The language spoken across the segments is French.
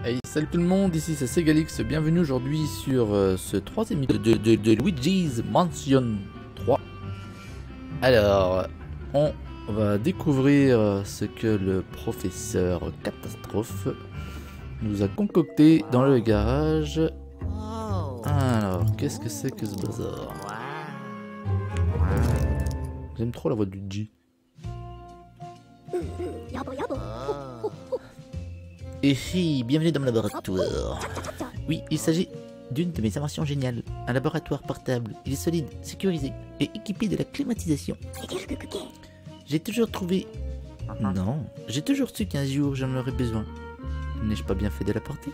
Hey, salut tout le monde, ici c'est Segalix, bienvenue aujourd'hui sur ce troisième épisode de Luigi's Mansion 3. Alors, on va découvrir ce que le professeur Catastrophe nous a concocté dans le garage. Alors, qu'est-ce que c'est que ce bazar? J'aime trop la voix de Luigi. Et si, bienvenue dans mon laboratoire. Oui, il s'agit d'une de mes inventions géniales. Un laboratoire portable. Il est solide, sécurisé et équipé de la climatisation. J'ai toujours trouvé... Non, j'ai toujours su qu'un jour j'en aurais besoin. N'ai-je pas bien fait de l'apporter?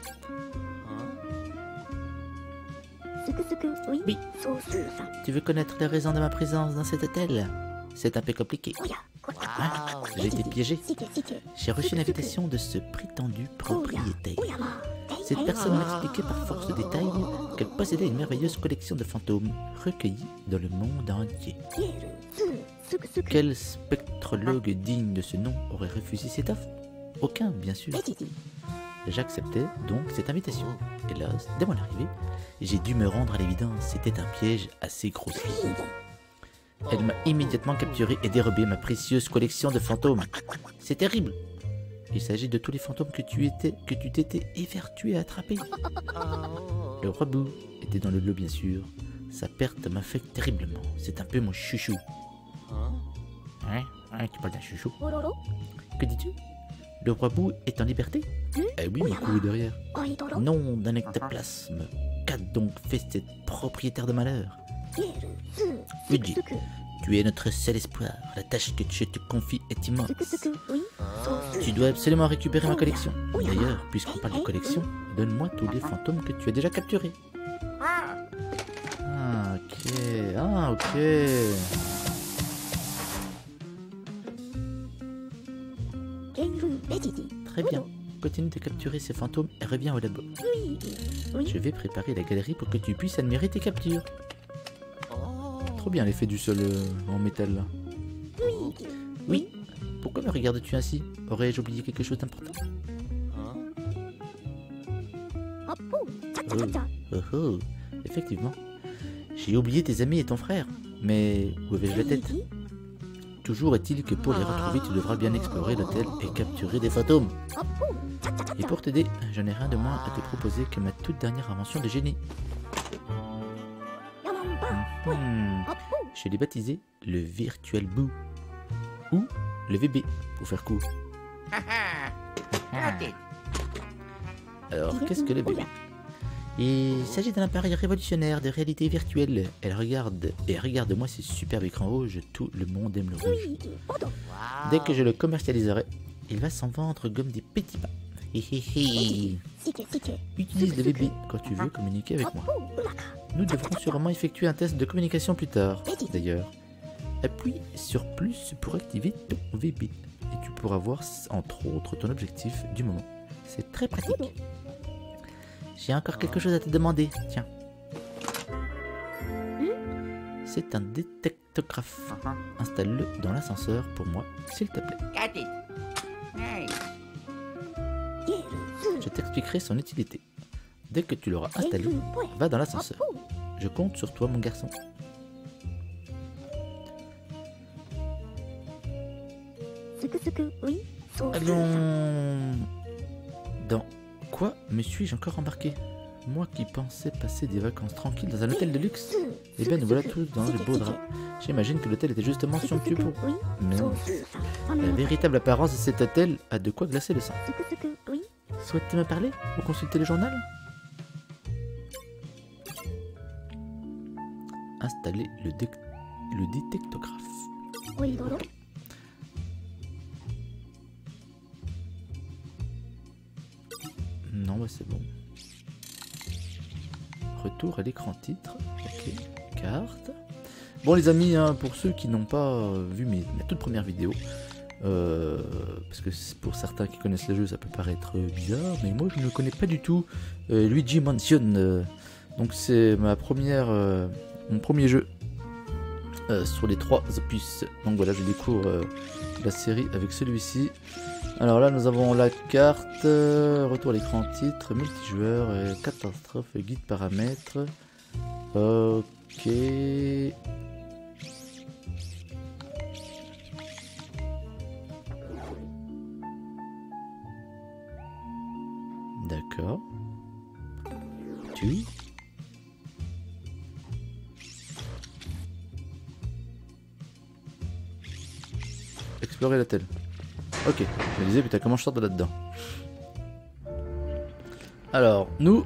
Oui. Tu veux connaître les raisons de ma présence dans cet hôtel? C'est un peu compliqué. Ah, j'ai été piégé. J'ai reçu l'invitation de ce prétendu propriétaire. Cette personne m'a expliqué par force de détails qu'elle possédait une merveilleuse collection de fantômes recueillis dans le monde entier. Quel spectrologue digne de ce nom aurait refusé cette offre? Aucun, bien sûr. J'acceptais donc cette invitation. Hélas, dès mon arrivée, j'ai dû me rendre à l'évidence. C'était un piège assez grossier. Elle m'a immédiatement capturé et dérobé ma précieuse collection de fantômes. C'est terrible. Il s'agit de tous les fantômes que tu t'étais évertué à attraper. Le roi Boo était dans le lot, bien sûr. Sa perte m'affecte terriblement. C'est un peu mon chouchou. Hein, tu parles d'un chouchou? Que dis-tu? Le roi Boo est en liberté? Eh oui, mon cou est derrière. Nom d'un ectoplasme. Qu'a donc fait cette propriétaire de malheur? Luigi, tu es notre seul espoir. La tâche que je te confie est immense. Tu dois absolument récupérer ma collection. D'ailleurs, puisqu'on parle de collection, donne-moi tous les fantômes que tu as déjà capturés. Ah, ok. Très bien. Continue de capturer ces fantômes et reviens au labo. Je vais préparer la galerie pour que tu puisses admirer tes captures. Trop bien l'effet du sol en métal là. Oui. Pourquoi me regardes-tu ainsi? Aurais-je oublié quelque chose d'important? Oh. Effectivement. J'ai oublié tes amis et ton frère. Mais où avais-je la tête? Toujours est-il que pour les retrouver, tu devras bien explorer l'hôtel et capturer des fantômes. Et pour t'aider, je n'ai rien de moins à te proposer que ma toute dernière invention de génie. Je l'ai baptisé le Virtual Boo. Ou le VB, pour faire court. Alors, qu'est-ce que le VB? Il s'agit d'un appareil révolutionnaire de réalité virtuelle. Regarde-moi ces superbes écrans rouges, tout le monde aime le rouge. Dès que je le commercialiserai, il va s'en vendre comme des petits pains. Utilise le VB quand tu veux communiquer avec moi. Nous devrons sûrement effectuer un test de communication plus tard. D'ailleurs, appuie sur plus pour activer ton VB. Et tu pourras voir entre autres ton objectif du moment. C'est très pratique. J'ai encore quelque chose à te demander, tiens. C'est un détectographe. Installe-le dans l'ascenseur pour moi, s'il te plaît. Je t'expliquerai son utilité. Dès que tu l'auras installé, va dans l'ascenseur. Je compte sur toi, mon garçon. Allons... Dans quoi me suis-je encore embarqué? Moi qui pensais passer des vacances tranquilles dans un hôtel de luxe. Eh bien, nous voilà tous dans le beau drap. J'imagine que l'hôtel était justement somptueux pour... Non. La véritable apparence de cet hôtel a de quoi glacer le sang. Souhaites-tu me parler ou consulter le journal? Installer le détectographe. Non, bah c'est bon. Retour à l'écran titre. Ok, carte. Bon les amis, hein, pour ceux qui n'ont pas vu ma toute première vidéo, parce que pour certains qui connaissent le jeu ça peut paraître bizarre, mais moi je ne connais pas du tout Luigi Mansion. Donc c'est mon premier jeu sur les 3 opus. Donc voilà, je découvre la série avec celui-ci. Alors là, nous avons la carte, retour à l'écran titre, multijoueur, catastrophe, guide paramètres. Ok. D'accord. Tu. Explorer la telle. Ok, je me disais putain comment je sors de là-dedans. Alors, nous...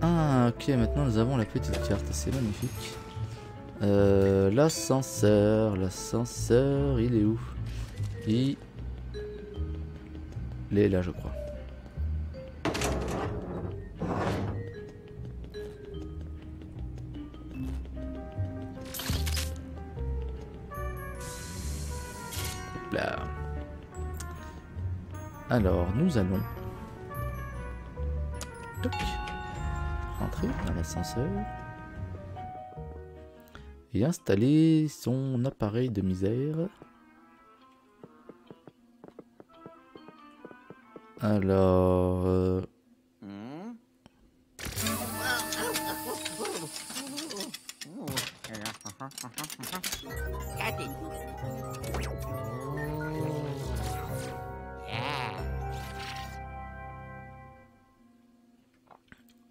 Ah ok, maintenant nous avons la petite carte, c'est magnifique. L'ascenseur, il est où? Il est là je crois. Là. Alors, nous allons toc, rentrer dans l'ascenseur et installer son appareil de misère. Alors...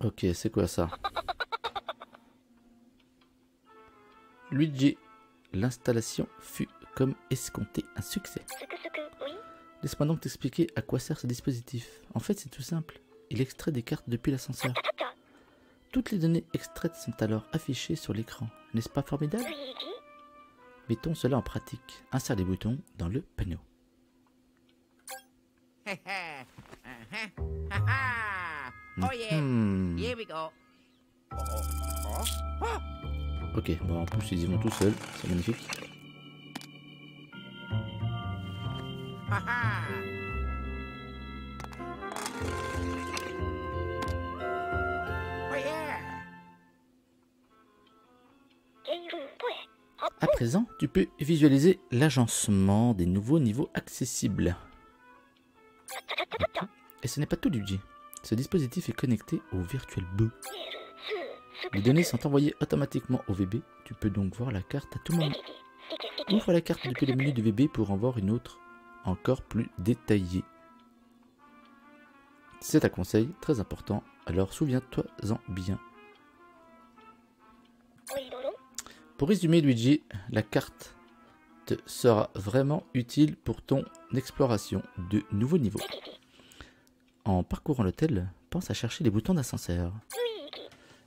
Ok, c'est quoi ça? Luigi, l'installation fut comme escompté un succès. Laisse-moi donc t'expliquer à quoi sert ce dispositif. En fait, c'est tout simple. Il extrait des cartes depuis l'ascenseur. Toutes les données extraites sont alors affichées sur l'écran. N'est-ce pas formidable? Mettons cela en pratique. Insère les boutons dans le panneau. Ok, bon en plus ils y vont tout seuls, c'est magnifique. À présent, tu peux visualiser l'agencement des nouveaux niveaux accessibles. Et ce n'est pas tout, Luigi. Ce dispositif est connecté au Virtual Boot. Les données sont envoyées automatiquement au VB. Tu peux donc voir la carte à tout moment. Ouvre la carte depuis le menu du VB pour en voir une autre, encore plus détaillée. C'est un conseil très important, alors souviens-toi-en bien. Pour résumer, Luigi, la carte te sera vraiment utile pour ton exploration de nouveaux niveaux. En parcourant l'hôtel, pense à chercher les boutons d'ascenseur.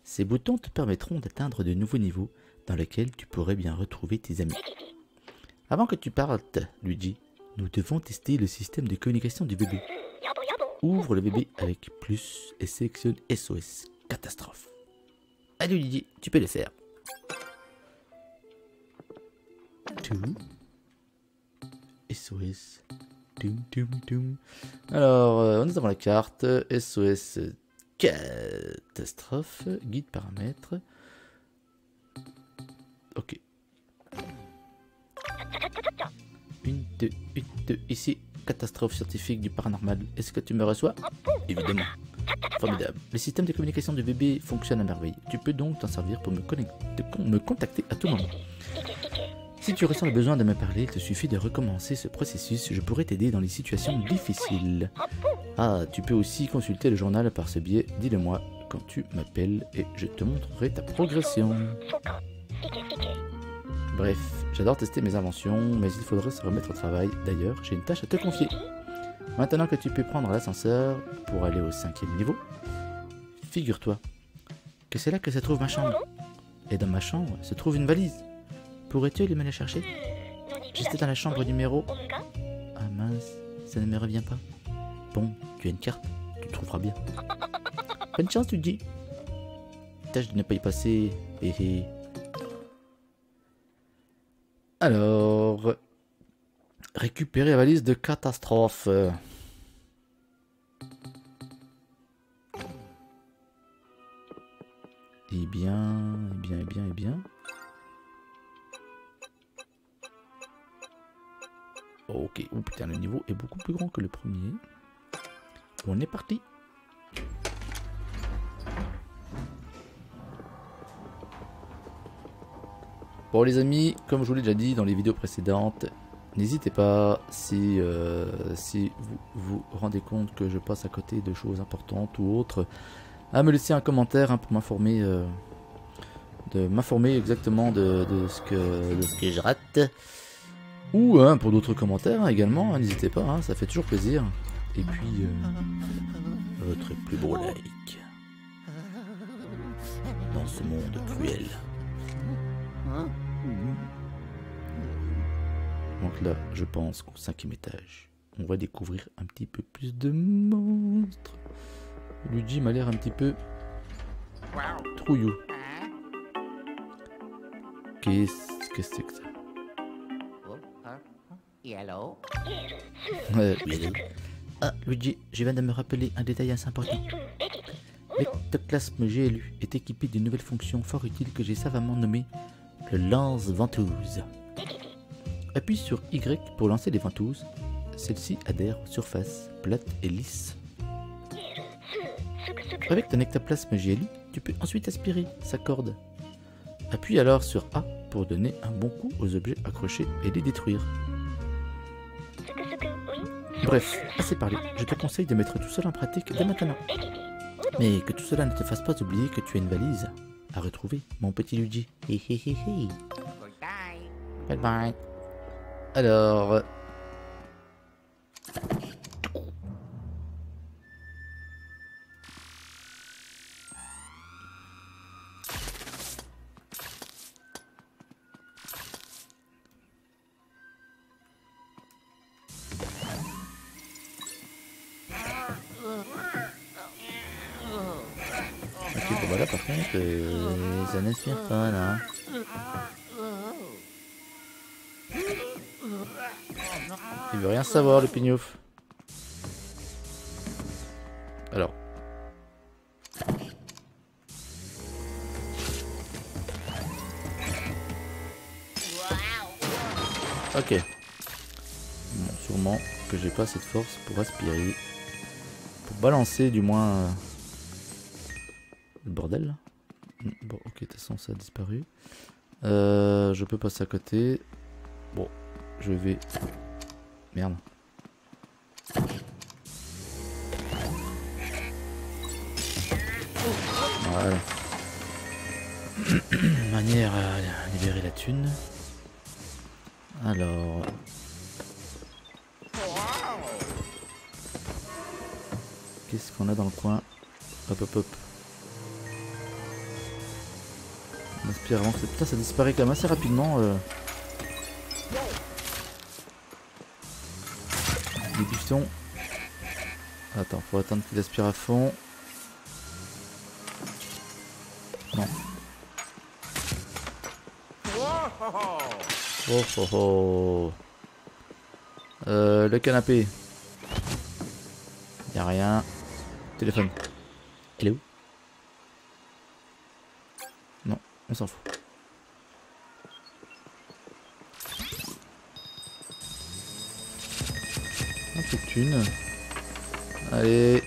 Ces boutons te permettront d'atteindre de nouveaux niveaux dans lesquels tu pourrais bien retrouver tes amis. Avant que tu partes, Luigi, nous devons tester le système de communication du bébé. Ouvre le bébé avec plus et sélectionne SOS catastrophe. Allez Luigi, tu peux le faire. Tout. SOS. Alors, nous avons la carte SOS catastrophe, guide paramètres. Ok. Une, deux, ici, catastrophe scientifique du paranormal. Est-ce que tu me reçois? Évidemment. Formidable. Le système de communication du bébé fonctionne à merveille. Tu peux donc t'en servir pour me contacter à tout moment. Si tu ressens le besoin de me parler, il te suffit de recommencer ce processus. Je pourrais t'aider dans les situations difficiles. Ah, tu peux aussi consulter le journal par ce biais. Dis-le-moi quand tu m'appelles et je te montrerai ta progression. Bref, j'adore tester mes inventions, mais il faudrait se remettre au travail. D'ailleurs, j'ai une tâche à te confier. Maintenant que tu peux prendre l'ascenseur pour aller au 5e niveau, figure-toi que c'est là que se trouve ma chambre. Et dans ma chambre se trouve une valise. Pourrais-tu aller me la chercher? J'étais dans la chambre numéro... Ah mince, ça ne me revient pas. Bon, tu as une carte, tu trouveras bien. Bonne chance, tu te dis. Tâche de ne pas y passer. Hé. Alors... Récupérer la valise de catastrophe. Eh bien. Ok, oh putain, le niveau est beaucoup plus grand que le premier. On est parti. Bon les amis, comme je vous l'ai déjà dit dans les vidéos précédentes, n'hésitez pas, si vous vous rendez compte que je passe à côté de choses importantes ou autres, à me laisser un commentaire hein, pour m'informer exactement de ce que je rate. Ou hein, pour d'autres commentaires hein, également, hein, n'hésitez pas, hein, ça fait toujours plaisir. Et puis, votre plus beau like dans ce monde cruel. Donc là, je pense qu'au 5e étage, on va découvrir un petit peu plus de monstres. Luigi m'a l'air un petit peu trouillou. Qu'est-ce que c'est que ça? Hello. Ah, Luigi, je viens de me rappeler un détail assez important. L'ectoplasme GLU est équipé d'une nouvelle fonction fort utile que j'ai savamment nommée le lance-ventouse. Appuie sur Y pour lancer les ventouses. Celles-ci adhèrent aux surfaces plates et lisses. Avec ton ectoplasme GLU, tu peux ensuite aspirer sa corde. Appuie alors sur A pour donner un bon coup aux objets accrochés et les détruire. Bref, assez parlé, je te conseille de mettre tout cela en pratique dès maintenant. Mais que tout cela ne te fasse pas oublier que tu as une valise à retrouver, mon petit Luigi. Bye bye. Alors... Ok, bon bah là par contre, ça n'inspire pas là. Il veut rien savoir le pignouf. Alors. Ok. Bon, sûrement que j'ai pas cette force pour aspirer. Pour balancer du moins le bordel là. Bon ok, de toute façon ça a disparu. Je peux passer à côté. Bon, je vais... Merde. Voilà. Manière à libérer la thune. Alors... Qu'est-ce qu'on a dans le coin? Hop hop hop. On aspire avant que ça... Putain, ça disparaît quand même assez rapidement. Les bifetons. Attends, faut attendre qu'il aspire à fond. Non. Oh oh oh. Le canapé. Y'a rien. Téléphone. Il est où? Non, on s'en fout. Un peu de thune. Allez.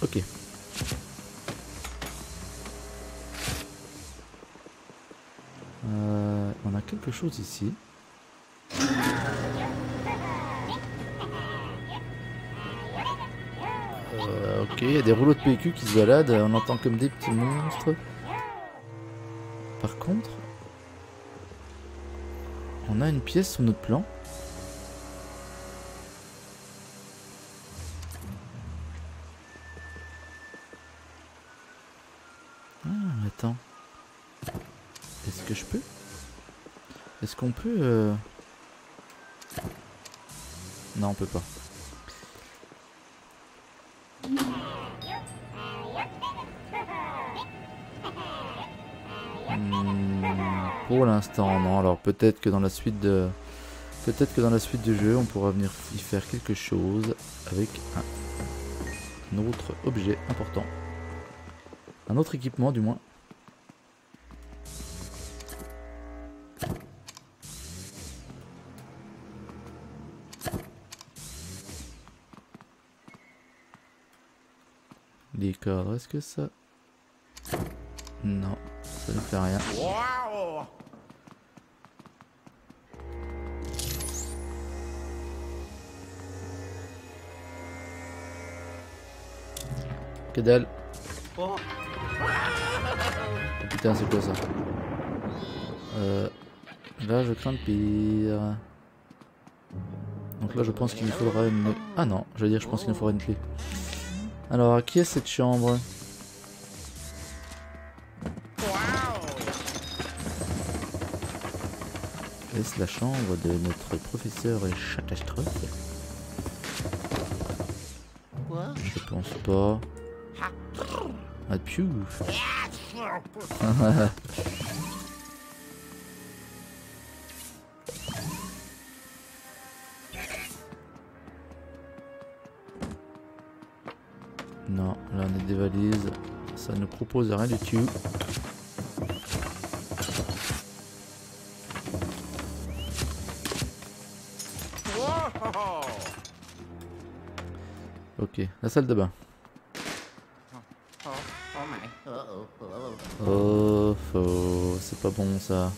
Ok. On a quelque chose ici. Ok, il y a des rouleaux de PQ qui se baladent. On entend comme des petits monstres. Par contre, on a une pièce sur notre plan. Ah, attends. Est-ce que je peux? Est-ce qu'on peut... Non, on peut pas. Pour l'instant, non. Alors peut-être que dans la suite de... Peut-être que dans la suite du jeu, on pourra venir y faire quelque chose avec un autre objet important. Un autre équipement, du moins. Les cadres, est-ce que ça... Non, ça ne fait rien. Que dalle. Oh putain, c'est quoi ça? Là, je crains le pire. Donc là, je pense qu'il me faudra une... Ah non, je veux dire, je pense qu'il me faudra une clé. Alors, à qui est cette chambre? Est-ce la chambre de notre professeur catastrophe? Je pense pas. Ah, piou. Non, là on a des valises. Ça ne propose rien du tout. Ok, la salle de bain. Oh, faux, c'est pas bon ça.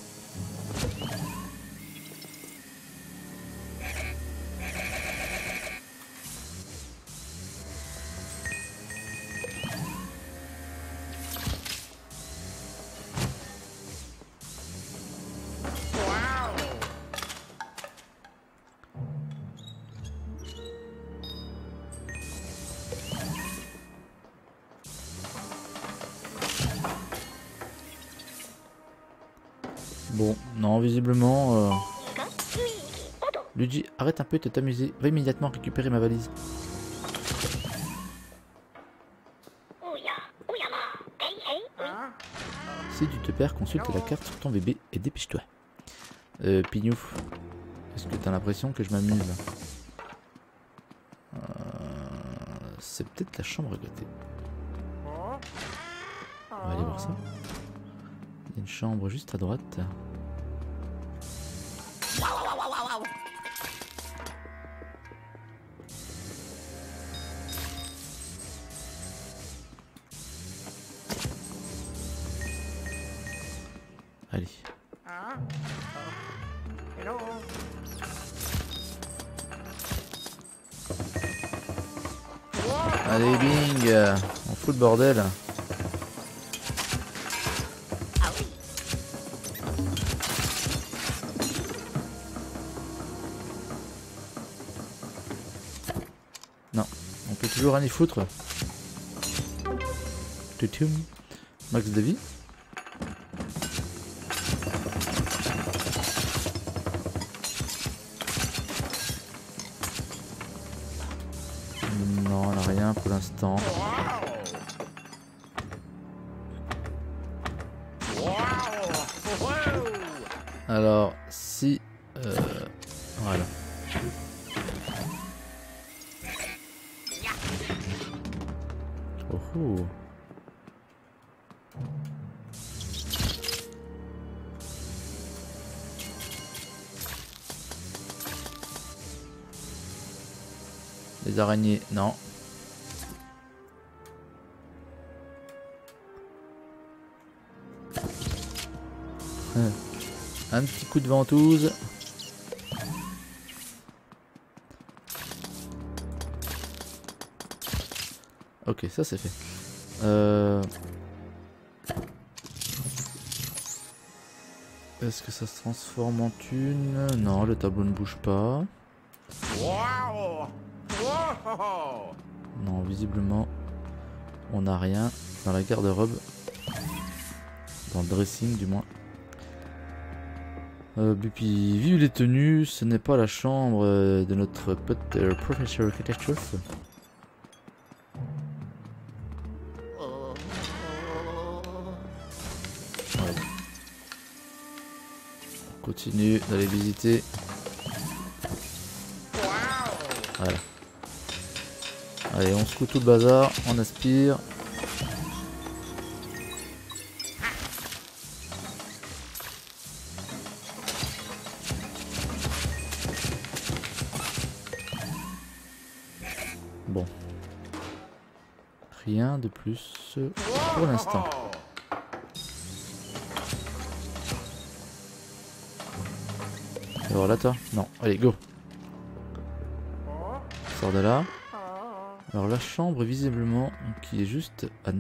Bon, non, visiblement... Luigi, arrête un peu de t'amuser. Va immédiatement récupérer ma valise. Si tu te perds, consulte la carte sur ton bébé et dépêche-toi. Pignouf, est-ce que t'as l'impression que je m'amuse? C'est peut-être la chambre à côté. On va aller voir ça. Il y a une chambre juste à droite. Allez. Allez, bing, on fout le bordel. Non, on peut toujours rien y foutre. Max de vie. Non, on n'a rien pour l'instant. Alors, si... voilà. Oh oh. Les araignées, non. Un petit coup de ventouse. Ok, ça c'est fait. Est-ce que ça se transforme en thune? Non, le tableau ne bouge pas. Non, visiblement, on n'a rien dans la garde-robe. Dans le dressing, du moins. Puis, vu les tenues, ce n'est pas la chambre de notre pote professeur catastrophe. Ouais. On continue d'aller visiter. Voilà. Allez, on secoue tout le bazar, on aspire. Bon. rien de plus pour l'instant. Alors là toi? Non, allez go. Sors de là. Alors la chambre visiblement qui est juste à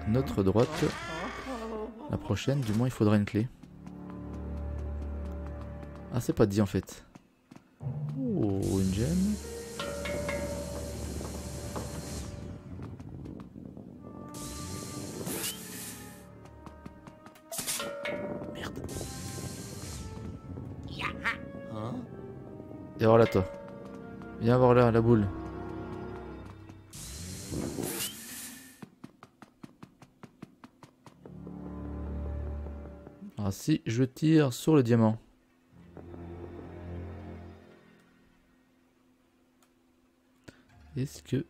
notre droite. La prochaine, du moins il faudra une clé. Ah c'est pas dit en fait. Oh une gemme. Merde. Et alors là toi. Viens voir là la boule. Alors si je tire sur le diamant. Est-ce que...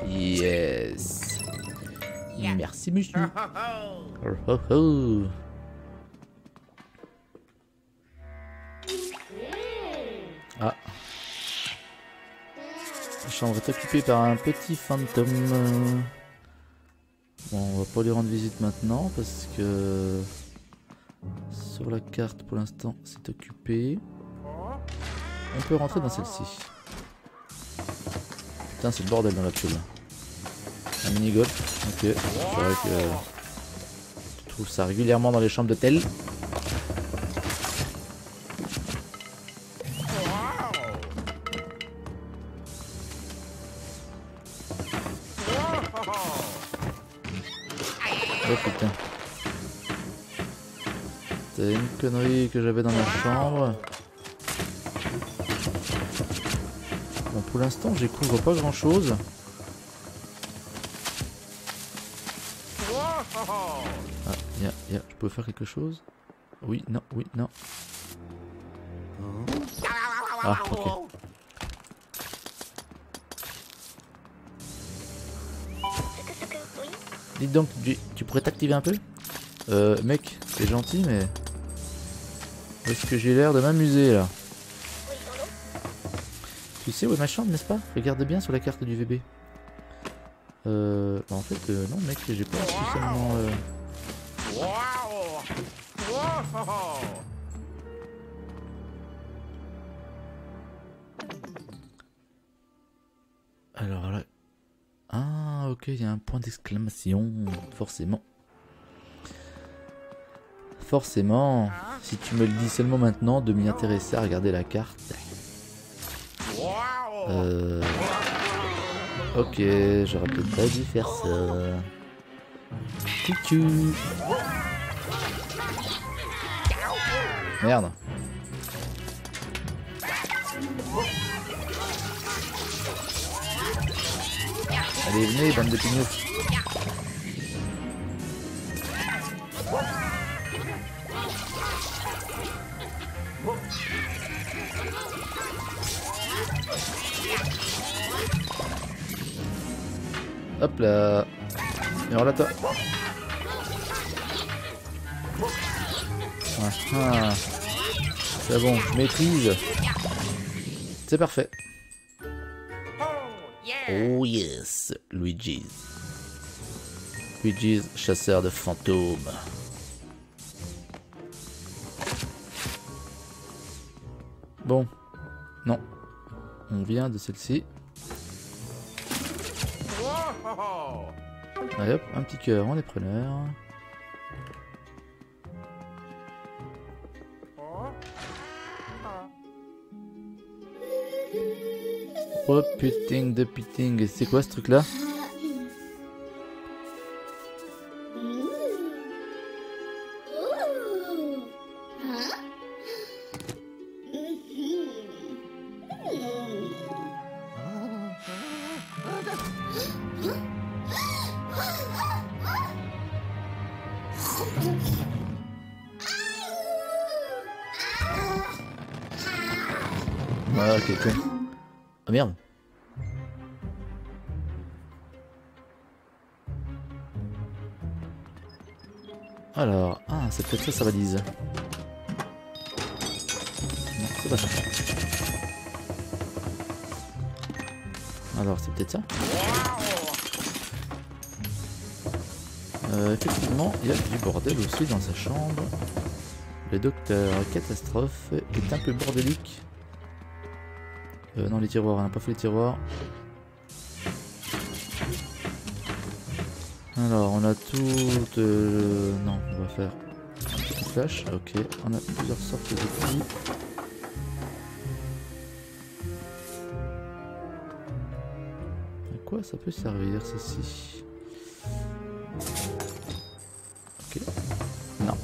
Yes. Merci monsieur. Oh, oh, oh. Ah. La chambre est occupée par un petit fantôme. Bon, on va pas lui rendre visite maintenant parce que sur la carte pour l'instant c'est occupé. On peut rentrer dans celle-ci. Putain, c'est le bordel dans la pub. Un mini-golf. Ok, c'est vrai que tu trouves ça régulièrement dans les chambres d'hôtel. Oh putain. C'était une connerie que j'avais dans ma chambre. Bon, pour l'instant, je découvre pas grand chose. Ah, je peux faire quelque chose? Oui, non, oui, non. Ah, ok. Dites donc, tu pourrais t'activer un peu? Mec, c'est gentil, mais... Est-ce que j'ai l'air de m'amuser, là? Tu sais où est ma chambre, n'est-ce pas? Regarde bien sur la carte du VB. En fait, non, mec, j'ai pas spécialement... Alors là... Ah, ok, il y a un point d'exclamation, forcément. Forcément, si tu me le dis seulement maintenant, de m'y intéresser à regarder la carte. Ok, j'aurais peut-être pas dû faire ça. Cucu. Merde. Allez, venez, bande de pignoufs. Hop là. Et alors là, toi. Ah, c'est bon, je maîtrise. C'est parfait. Oh yes, Luigi's. Luigi's chasseur de fantômes. Bon, non. On vient de celle-ci. Allez hop, un petit cœur, on est preneur. Oh putain de putain, c'est quoi ce truc là? Ah ok con. Ah merde. Alors, ah c'est peut-être ça, ça valise. Non, c'est pas ça. Alors c'est peut-être ça. Effectivement, il y a du bordel aussi dans sa chambre. Le docteur Catastrophe est un peu bordélique. Non, les tiroirs, on n'a pas fait les tiroirs. Alors, on a tout... non, on va faire un petit flash. Ok, on a plusieurs sortes de clés. À quoi ça peut servir, ceci? Ok. Non.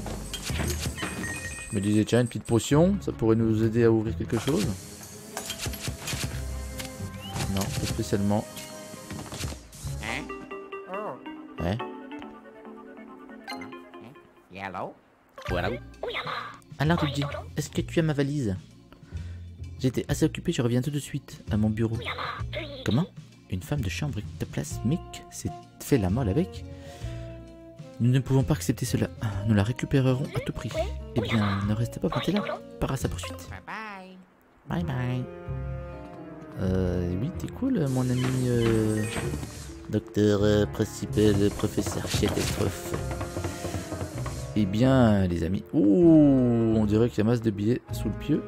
Je me disais, tiens, une petite potion, ça pourrait nous aider à ouvrir quelque chose. Non, pas spécialement. Ouais. Voilà. Alors Luigi, est-ce que tu as ma valise? J'étais assez occupé, je reviens tout de suite à mon bureau. Comment? Une femme de chambre ectoplasmique s'est fait la molle avec? Nous ne pouvons pas accepter cela. Nous la récupérerons à tout prix. Eh bien, ne restez pas planté là. Part à sa poursuite. Bye bye. Oui, t'es cool, mon ami docteur principal, professeur Catastrophe. Eh bien, les amis. Ouh, on dirait qu'il y a masse de billets sous le pieu.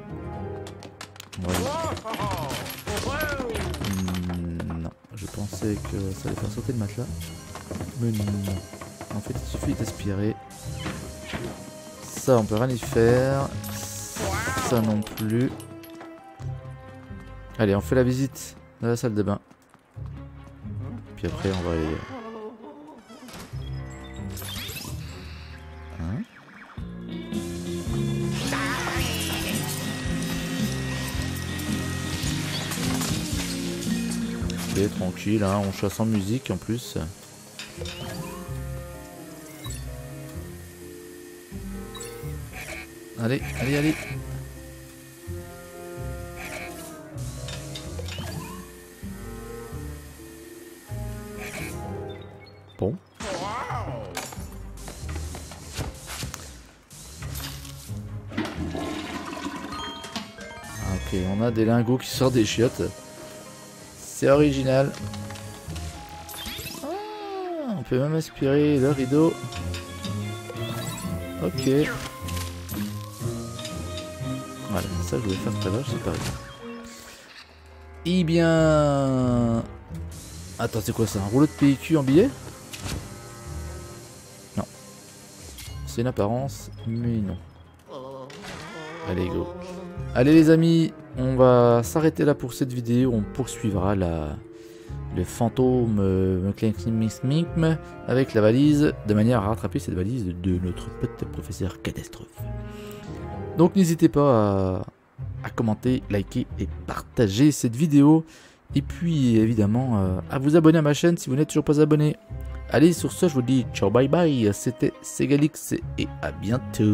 Non, je pensais que ça allait faire sauter le matelas. Mais non. En fait, il suffit d'aspirer. Ça, on peut rien y faire. Ça non plus. Allez, on fait la visite de la salle de bain. Puis après, on va aller... Hein? Ok, tranquille, hein, on chasse en musique en plus. Allez, allez, allez. Bon. Ok, on a des lingots qui sortent des chiottes. C'est original. Ah, on peut même aspirer le rideau. Ok. Voilà, ça je voulais faire tout à l'heure, je sais pas. Eh bien... Attends, c'est quoi ça? Un rouleau de PQ en billet? Non. C'est une apparence, mais non. Allez, go. Allez les amis, on va s'arrêter là pour cette vidéo. On poursuivra le fantôme mécanisme avec la valise, de manière à rattraper cette valise de notre pote professeur Catastrophe. Donc n'hésitez pas à commenter, liker et partager cette vidéo. Et puis évidemment à vous abonner à ma chaîne si vous n'êtes toujours pas abonné. Allez, sur ce je vous dis ciao bye bye, c'était Segalix et à bientôt.